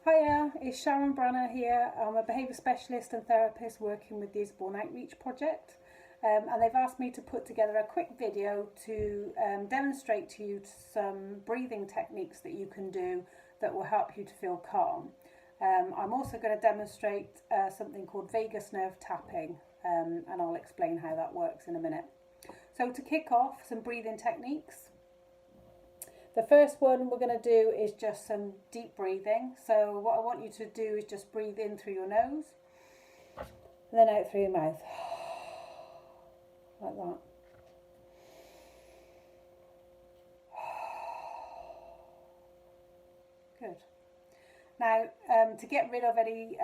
Hiya, it's Sharon Branagh here. I'm a behaviour specialist and therapist working with the Isbourne Outreach Project, and they've asked me to put together a quick video to demonstrate to you some breathing techniques that you can do that will help you to feel calm. I'm also going to demonstrate something called vagus nerve tapping, and I'll explain how that works in a minute. So to kick off, some breathing techniques. The first one we're going to do is just some deep breathing. So what I want you to do is just breathe in through your nose and then out through your mouth, like that. Good. Now, to get rid of any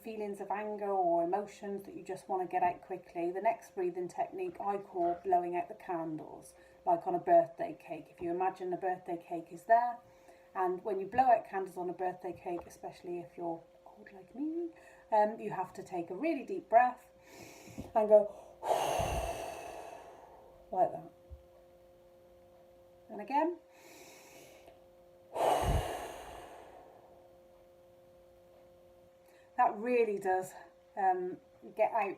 feelings of anger or emotions that you just want to get out quickly, the next breathing technique I call blowing out the candles, like on a birthday cake. If you imagine a birthday cake is there, and when you blow out candles on a birthday cake, especially if you're old like me, you have to take a really deep breath and go like that. And again. That really does get out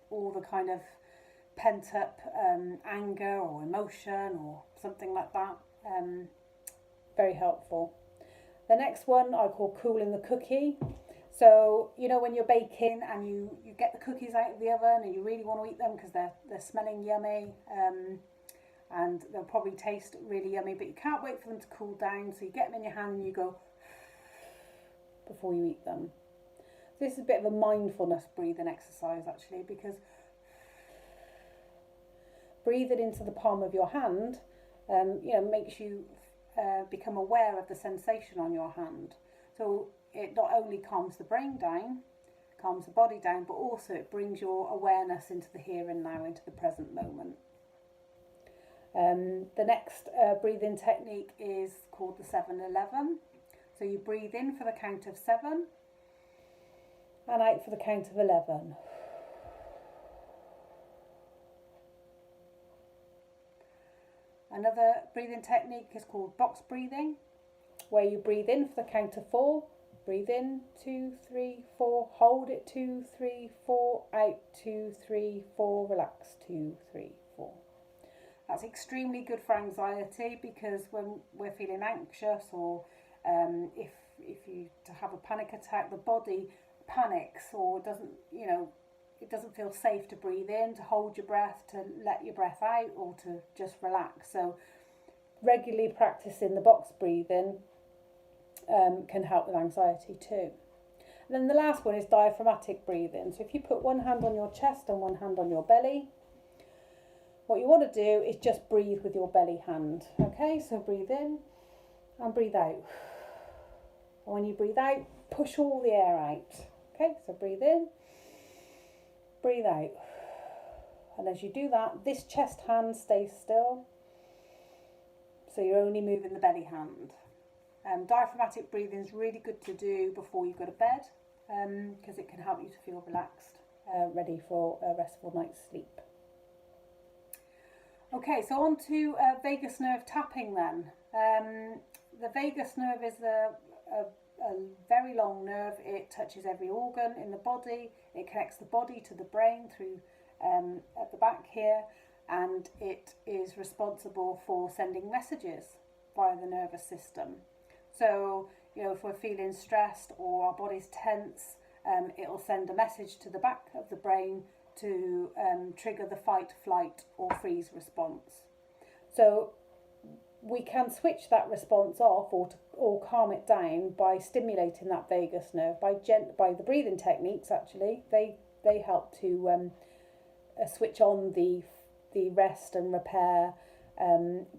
all the kind of pent up anger or emotion or something like that. Very helpful. The next one I call cooling the cookie. So, you know, when you're baking and you get the cookies out of the oven and you really want to eat them because they're smelling yummy, and they'll probably taste really yummy, but you can't wait for them to cool down, so you get them in your hand and you go before you eat them. This is a bit of a mindfulness breathing exercise actually, because breathing into the palm of your hand makes you become aware of the sensation on your hand. So it not only calms the brain down, calms the body down, but also it brings your awareness into the here and now, into the present moment. The next breathing technique is called the 7-11. So you breathe in for the count of 7 and out for the count of 11. Another breathing technique is called box breathing, where you breathe in for the count of 4, breathe in 2, 3, 4, hold it 2, 3, 4, out 2, 3, 4, relax 2, 3, 4. That's extremely good for anxiety, because when we're feeling anxious or if you have a panic attack, the body panics or it doesn't feel safe to breathe in, to hold your breath, to let your breath out, or to just relax. So regularly practicing the box breathing can help with anxiety too. And then the last one is diaphragmatic breathing. So if you put one hand on your chest and one hand on your belly, what you want to do is just breathe with your belly hand. Okay, so breathe in and breathe out. And when you breathe out, push all the air out. Okay, so breathe in, breathe out. And as you do that, this chest hand stays still. So you're only moving the belly hand. Diaphragmatic breathing is really good to do before you go to bed, because it can help you to feel relaxed, ready for a restful night's sleep. Okay, so on to vagus nerve tapping then. The vagus nerve is a very long nerve. It touches every organ in the body. It connects the body to the brain through at the back here, and it is responsible for sending messages via the nervous system. So, if we're feeling stressed or our body's tense, it'll send a message to the back of the brain to trigger the fight, flight or freeze response. So we can switch that response off or calm it down by stimulating that vagus nerve by the breathing techniques. Actually, they help to switch on the rest and repair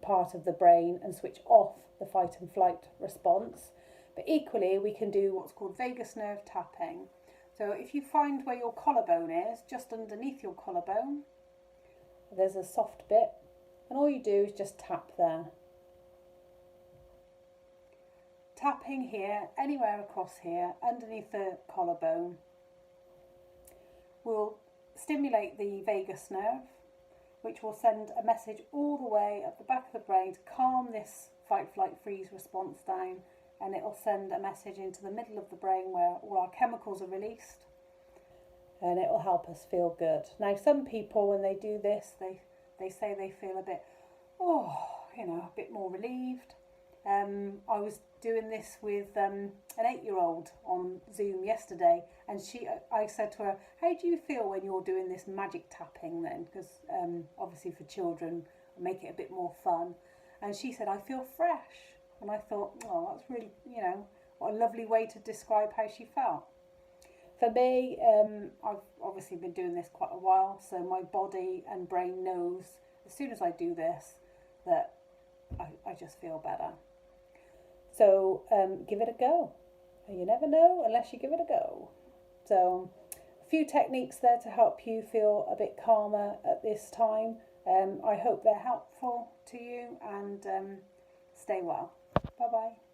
part of the brain and switch off the fight and flight response. But equally, we can do what's called vagus nerve tapping. So if you find where your collarbone is, just underneath your collarbone, there's a soft bit, and all you do is just tap there. Tapping here, anywhere across here, underneath the collarbone, will stimulate the vagus nerve, which will send a message all the way at the back of the brain to calm this fight, flight, freeze response down and it'll send a message into the middle of the brain where all our chemicals are released, and it will help us feel good. Now, some people, when they do this, they say they feel a bit, a bit more relieved. I was doing this with an 8-year-old on Zoom yesterday, and I said to her, how do you feel when you're doing this magic tapping then? Because obviously for children, make it a bit more fun. And she said, I feel fresh. And I thought, oh, that's really, what a lovely way to describe how she felt. For me, I've obviously been doing this quite a while, so my body and brain knows as soon as I do this that I just feel better. So give it a go. You never know unless you give it a go. So a few techniques there to help you feel a bit calmer at this time. I hope they're helpful to you, and stay well. Bye bye.